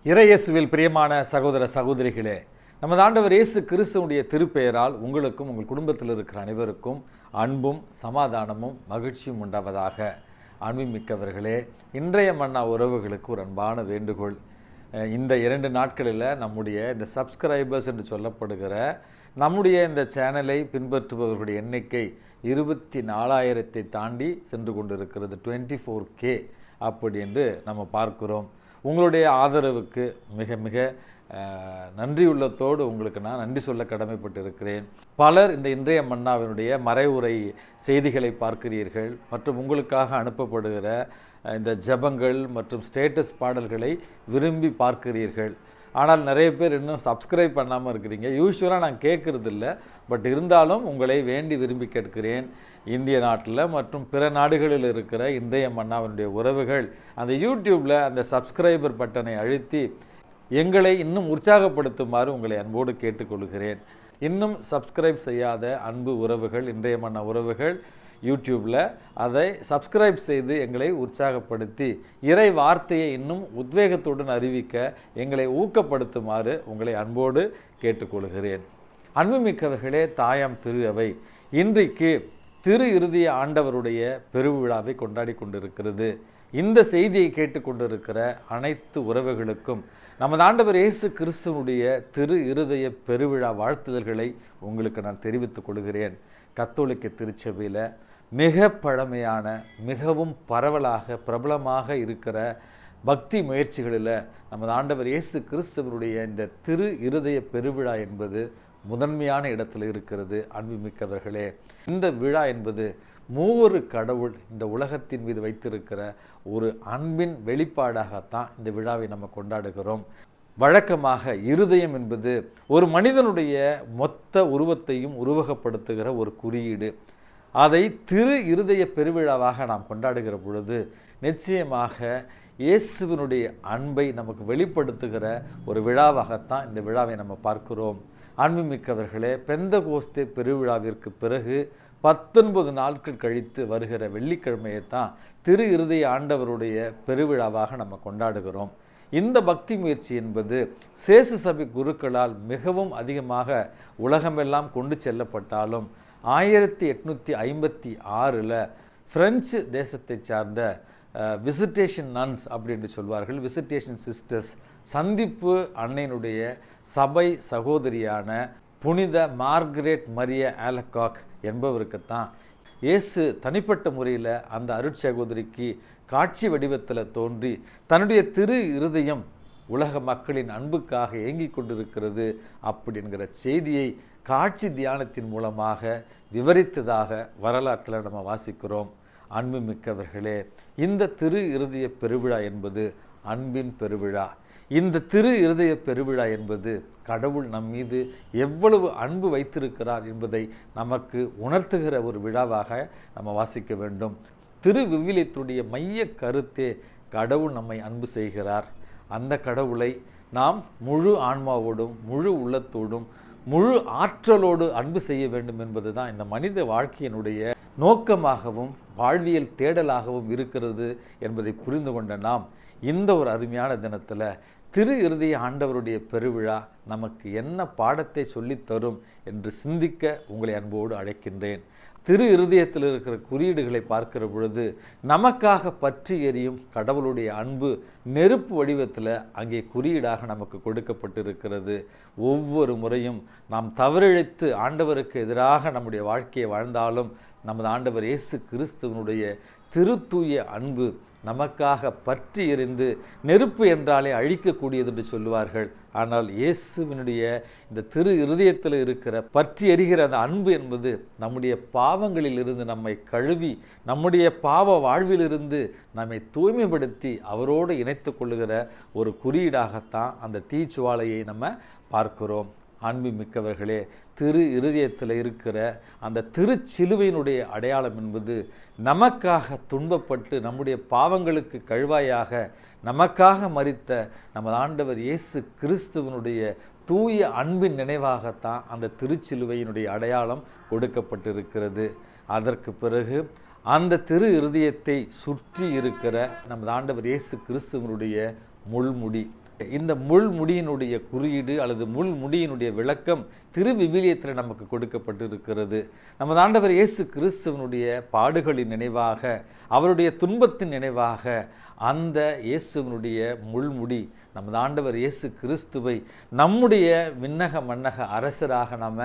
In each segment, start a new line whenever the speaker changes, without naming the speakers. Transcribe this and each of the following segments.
இறையேசுவில் பிரியமான சகோதர சகோதரிகளே, நமது ஆண்டவர் இயேசு கிறிஸ்துவுடைய திருப்பெயரால் உங்களுக்கும் உங்கள் குடும்பத்தில் இருக்கிற அனைவருக்கும் அன்பும் சமாதானமும் மகிழ்ச்சியும் உண்டாவதாக. அன்புமிக்கவர்களே, இன்றைய மன்னா உறவுகளுக்கு ஒரு அன்பான வேண்டுகோள். இந்த 2 நாட்களில் நம்முடைய இந்த சப்ஸ்கிரைபர்ஸ் என்று சொல்லப்படுகிற நம்முடைய இந்த சேனலை பின்பற்றுபவர்களுடைய எண்ணிக்கை 24,000 தாண்டி சென்று கொண்டிருக்கிறது. 24K அப்படி என்று நம்ம பார்க்கிறோம். உங்களுடைய ஆதரவுக்கு மிக மிக நன்றியுள்ளத்தோடு உங்களுக்கு நான் நன்றி சொல்ல கடமைப்பட்டிருக்கிறேன். பலர் இந்த இன்றைய மன்னாவினுடைய மறைவுரை செய்திகளை பார்க்கிறீர்கள் மற்றும் உங்களுக்காக அனுப்பப்படுகிற இந்த ஜெபங்கள் மற்றும் ஸ்டேட்டஸ் பாடல்களை விரும்பி பார்க்கிறீர்கள். ஆனால் நிறைய பேர் இன்னும் சப்ஸ்கிரைப் பண்ணாமல் இருக்கிறீங்க. யூஸ்வலாக நான் கேட்கறது இல்லை, பட் இருந்தாலும் உங்களை வேண்டி விரும்பி கேட்கிறேன். இந்திய நாட்டில் மற்றும் பிற நாடுகளில் இருக்கிற இன்றைய மன்னாவினுடைய உறவுகள் அந்த யூடியூப்பில் அந்த சப்ஸ்கிரைபர் பட்டனை அழுத்தி எங்களை இன்னும் உற்சாகப்படுத்துமாறு உங்களை அன்போடு கேட்டுக்கொள்கிறேன். இன்னும் சப்ஸ்கிரைப் செய்யாத அன்பு உறவுகள், இன்றைய மன்னா உறவுகள் யூடியூப்பில் அதை சப்ஸ்கிரைப் செய்து எங்களை உற்சாகப்படுத்தி இறை வார்த்தையை இன்னும் உத்வேகத்துடன் அறிவிக்க எங்களை ஊக்கப்படுத்துமாறு உங்களை அன்போடு கேட்டுக்கொள்கிறேன். அன்புமிக்கவர்களே, தாயாம் திரு அவை இன்றைக்கு திரு இருதய ஆண்டவருடைய பெருவிழாவை கொண்டாடி கொண்டிருக்கிறது. இந்த செய்தியை கேட்டுக்கொண்டிருக்கிற அனைத்து உறவுகளுக்கும் நமது ஆண்டவர் இயேசு கிறிஸ்துவனுடைய திரு இருதய பெருவிழா வாழ்த்துதல்களை உங்களுக்கு நான் தெரிவித்துக் கொள்கிறேன். கத்தோலிக்க திருச்சபையில் மிக பழமையான, மிகவும் பரவலாக பிரபலமாக இருக்கிற பக்தி முயற்சிகளில் நமது ஆண்டவர் இயேசு கிறிஸ்துவனுடைய இந்த திரு இருதய பெருவிழா என்பது முதன்மையான இடத்துல இருக்கிறது. அன்புமிக்கவர்களே, இந்த விழா என்பது மூவொரு கடவுள் இந்த உலகத்தின் மீது வைத்திருக்கிற ஒரு அன்பின் வெளிப்பாடாகத்தான் இந்த விழாவை நம்ம கொண்டாடுகிறோம். வழக்கமாக இருதயம் என்பது ஒரு மனிதனுடைய மொத்த உருவத்தையும் உருவகப்படுத்துகிற ஒரு குறியீடு. அதை திரு இருதய பெருவிழாவாக நாம் கொண்டாடுகிற பொழுது நிச்சயமாக இயேசுவினுடைய அன்பை நமக்கு வெளிப்படுத்துகிற ஒரு விழாவாகத்தான் இந்த விழாவை நம்ம பார்க்கிறோம். அன்புமிக்கவர்களே, பெந்தகோஸ்தே பெருவிழாவிற்கு பிறகு 19 நாட்கள் கழித்து வருகிற வெள்ளிக்கிழமையை தான் திரு இருதய ஆண்டவருடைய பெருவிழாவாக நம்ம கொண்டாடுகிறோம். இந்த பக்தி முயற்சி என்பது சேசு சபை குருக்களால் மிகவும் அதிகமாக உலகமெல்லாம் கொண்டு செல்லப்பட்டாலும் 1856 பிரெஞ்சு தேசத்தை சார்ந்த விசிட்டேஷன் நன்ஸ் அப்படின்னு சொல்வார்கள், விசிட்டேஷன் சிஸ்டர்ஸ், சந்திப்பு அன்னையினுடைய சபை சகோதரியான புனித மார்கரெட் மரிய ஆலகாக் என்பவருக்குத்தான் இயேசு தனிப்பட்ட முறையில் அந்த அருட்சகோதரிக்கு காட்சி வடிவத்தில் தோன்றி தன்னுடைய திரு இருதயம் உலக மக்களின் அன்புக்காக ஏங்கிக் கொண்டிருக்கிறது அப்படிங்கிற செய்தியை காட்சி தியானத்தின் மூலமாக விவரித்ததாக வரலாற்றில் நம்ம வாசிக்கிறோம். அன்புமிக்கவர்களே, இந்த திரு இருதய பெருவிழா என்பது அன்பின் பெருவிழா. இந்த திரு இருதய பெருவிழா என்பது கடவுள் நம் மீது எவ்வளவு அன்பு வைத்திருக்கிறார் என்பதை நமக்கு உணர்த்துகிற ஒரு விழாவாக நம்ம வாசிக்க வேண்டும். திரு விவிலியத்துடைய மைய கருத்தே கடவுள் நம்மை அன்பு செய்கிறார். அந்த கடவுளை நாம் முழு ஆன்மாவோடும் முழு உள்ளத்தோடும் முழு ஆற்றலோடு அன்பு செய்ய வேண்டும் என்பது தான் இந்த மனித வாழ்க்கையினுடைய நோக்கமாகவும் வாழ்வியல் தேடலாகவும் இருக்கிறது என்பதை புரிந்து கொண்ட நாம் இந்த ஒரு அருமையான தினத்தில் திரு இருதய ஆண்டவருடைய பெருவிழா நமக்கு என்ன பாடத்தை சொல்லித்தரும் என்று சிந்திக்க உங்களை அன்போடு அழைக்கின்றேன். திரு இருதயத்தில் இருக்கிற குறியீடுகளை பார்க்கிற பொழுது நமக்காக பற்றி எரியும் கடவுளுடைய அன்பு நெருப்பு வடிவத்தில் அங்கே குறியீடாக நமக்கு கொடுக்கப்பட்டிருக்கிறது. ஒவ்வொரு முறையும் நாம் தவறிழைத்து ஆண்டவருக்கு எதிராக நம்முடைய வாழ்க்கையை வாழ்ந்தாலும் நமது ஆண்டவர் இயேசு கிறிஸ்துவனுடைய திருத்தூய அன்பு நமக்காக பற்றி எரிந்து, நெருப்பு என்றாலே அழிக்கக்கூடியது என்று சொல்லுவார்கள். ஆனால் இயேசுவினுடைய இந்த திரு இருதயத்தில் இருக்கிற பற்றி எரிகிற அந்த அன்பு என்பது நம்முடைய பாவங்களில் இருந்து நம்மை கழுவி, நம்முடைய பாவ வாழ்விலிருந்து நம்மை தூய்மைப்படுத்தி அவரோடு இணைத்து கொள்ளுகிற ஒரு குறியீடாகத்தான் அந்த தீச்சுவாலையை நம்ம பார்க்கிறோம். அன்பு மிக்கவர்களே, திரு இருதயத்தில் இருக்கிற அந்த திருச்சிலுவையினுடைய அடையாளம் என்பது நமக்காக துன்பப்பட்டு நம்முடைய பாவங்களுக்கு கழுவாயாக நமக்காக மரித்த நமது ஆண்டவர் இயேசு கிறிஸ்துவனுடைய தூய அன்பின் நினைவாகத்தான் அந்த திருச்சிலுவையினுடைய அடையாளம் கொடுக்கப்பட்டிருக்கிறது. அதற்கு பிறகு அந்த திரு இருதயத்தை சுற்றி இருக்கிற நமது ஆண்டவர் இயேசு கிறிஸ்துவனுடைய முள்முடி, இந்த முள்முடியினுடைய குறியீடு அல்லது முள்முடியினுடைய விளக்கம் திருவிவிலியத்தில் நமக்கு கொடுக்கப்பட்டு இருக்கிறது. நமது ஆண்டவர் இயேசு கிறிஸ்துவனுடைய பாடுகளின் நினைவாக, அவருடைய துன்பத்தின் நினைவாக அந்த இயேசுவனுடைய முள்முடி, நமது ஆண்டவர் இயேசு கிறிஸ்துவை நம்முடைய விண்ணக மன்னக அரசராக நாம்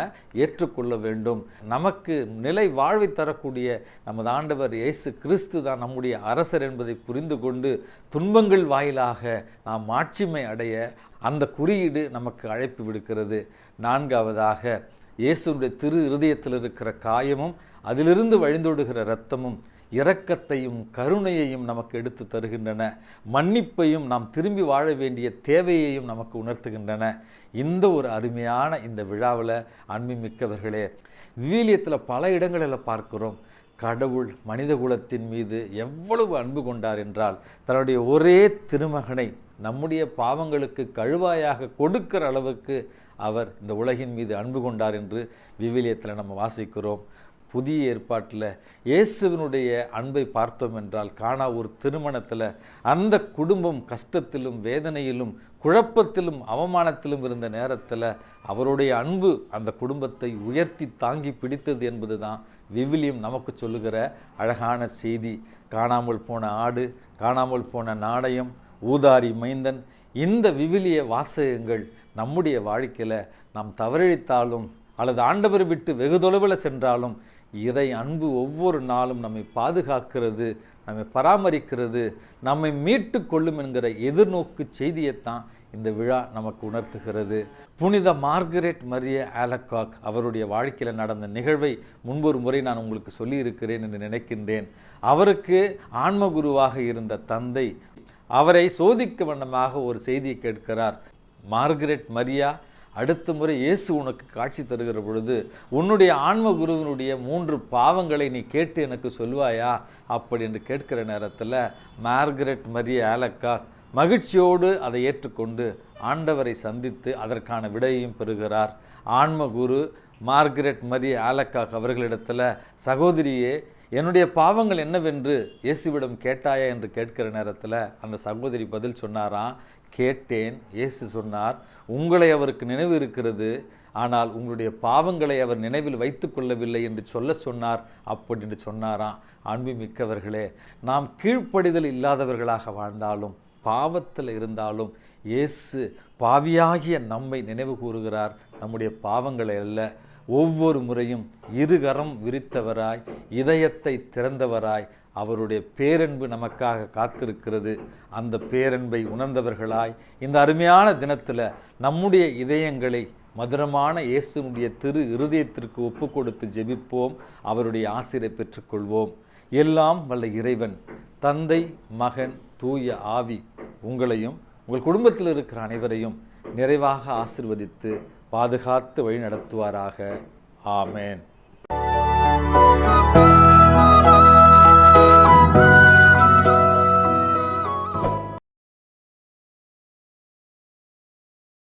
ஏற்றுக்கொள்ள வேண்டும். நமக்கு நிலை வாழ்வை தரக்கூடிய நமது ஆண்டவர் இயேசு கிறிஸ்து தான் நம்முடைய அரசர் என்பதை புரிந்து கொண்டு துன்பங்கள் வாயிலாக நாம் மாட்சிமை அடைய அந்த குறியீடு நமக்கு அழைப்பு விடுக்கிறது. நான்காவதாக, இயேசுடைய திரு இருதயத்தில் இருக்கிற காயமும் அதிலிருந்து வழிந்தோடுகிற இரத்தமும் இரக்கத்தையும் கருணையையும் நமக்கு எடுத்து தருகின்றன. மன்னிப்பையும் நாம் திரும்பி வாழ வேண்டிய தேவையையும் நமக்கு உணர்த்துகின்றன. இந்த ஒரு அருமையான இந்த விழாவில் அன்புமிக்கவர்களே, விவிலியத்தில் பல இடங்களில் பார்க்கிறோம், கடவுள் மனித குலத்தின் மீது எவ்வளவு அன்பு கொண்டார் என்றால் தன்னுடைய ஒரே திருமகனை நம்முடைய பாவங்களுக்கு கழுவாயாக கொடுக்கிற அளவுக்கு அவர் இந்த உலகின் மீது அன்பு கொண்டார் என்று விவிலியத்தில் நம்ம வாசிக்கிறோம். புதிய ஏற்பாட்டில் இயேசுவினுடைய அன்பை பார்த்தோம் என்றால், காணா ஒரு திருமணத்தில் அந்த குடும்பம் கஷ்டத்திலும் வேதனையிலும் குழப்பத்திலும் அவமானத்திலும் இருந்த நேரத்தில் அவருடைய அன்பு அந்த குடும்பத்தை உயர்த்தி தாங்கி பிடித்தது என்பது தான் விவிலியம் நமக்கு சொல்லுகிற அழகான செய்தி. காணாமல் போன ஆடு, காணாமல் போன நாணயம், ஊதாரி மைந்தன், இந்த விவிலிய வாசகங்கள் நம்முடைய வாழ்க்கையில் நாம் தவறழித்தாலும் அல்லது ஆண்டவர் விட்டு வெகு தொலைவில் சென்றாலும் இறை அன்பு ஒவ்வொரு நாளும் நம்மை பாதுகாக்கிறது, நம்மை பராமரிக்கிறது, நம்மை மீட்டு கொள்ளும் என்கிற எதிர்நோக்கு செய்தியைத்தான் இந்த விழா நமக்கு உணர்த்துகிறது. புனித மார்கரெட் மரிய ஆலகாக் அவருடைய வாழ்க்கையில் நடந்த நிகழ்வை முன்பொரு முறை நான் உங்களுக்கு சொல்லியிருக்கிறேன் என்று நினைக்கின்றேன். அவருக்கு ஆன்மகுருவாக இருந்த தந்தை அவரை சோதிக்க வண்ணமாக ஒரு செய்தியை கேட்கிறார். மார்கரெட் மரியா, அடுத்த முறை இயேசு உனக்கு காட்சி தருகிற பொழுது உன்னுடைய ஆன்ம குருவினுடைய 3 பாவங்களை நீ கேட்டு எனக்கு சொல்வாயா அப்படி என்று கேட்கிற நேரத்தில் மார்கரெட் மரிய ஆலகாக் மகிழ்ச்சியோடு அதை ஏற்றுக்கொண்டு ஆண்டவரை சந்தித்து அதற்கான விடையையும் பெறுகிறார். ஆன்ம குரு மார்கரெட் மரிய ஆலகாக் அவர்களிடத்தில், சகோதரியே, என்னுடைய பாவங்கள் என்னவென்று இயேசுவிடம் கேட்டாயா என்று கேட்கிற நேரத்தில் அந்த சகோதரி பதில் சொன்னாராம், கேட்டேன். இயேசு சொன்னார், உங்களை அவருக்கு நினைவு இருக்கிறது, ஆனால் உங்களுடைய பாவங்களை அவர் நினைவில் வைத்து கொள்ளவில்லை என்று சொல்ல சொன்னார் அப்படி என்று சொன்னாராம். அன்புமிக்கவர்களே, நாம் கீழ்ப்படிதல் இல்லாதவர்களாக வாழ்ந்தாலும் பாவத்தில் இருந்தாலும் இயேசு பாவியாகிய நம்மை நினைவு கூறுகிறார். நம்முடைய பாவங்களை அல்ல, ஒவ்வொரு முறையும் இருகரம் விரித்தவராய் இதயத்தை திறந்தவராய் அவருடைய பேரன்பு நமக்காக காத்திருக்கிறது. அந்த பேரன்பை உணர்ந்தவர்களாய் இந்த அருமையான தினத்தில் நம்முடைய இதயங்களை மதுரமான இயேசுனுடைய திரு இருதயத்திற்கு ஒப்பு கொடுத்து ஜெபிப்போம். அவருடைய ஆசீரை பெற்றுக்கொள்வோம். எல்லாம் வல்ல இறைவன், தந்தை, மகன், தூய ஆவி உங்களையும் உங்கள் குடும்பத்தில் இருக்கிற அனைவரையும் நிறைவாக ஆசீர்வதித்து பாதுகாத்து வழி நடத்துவாராக. ஆமேன்.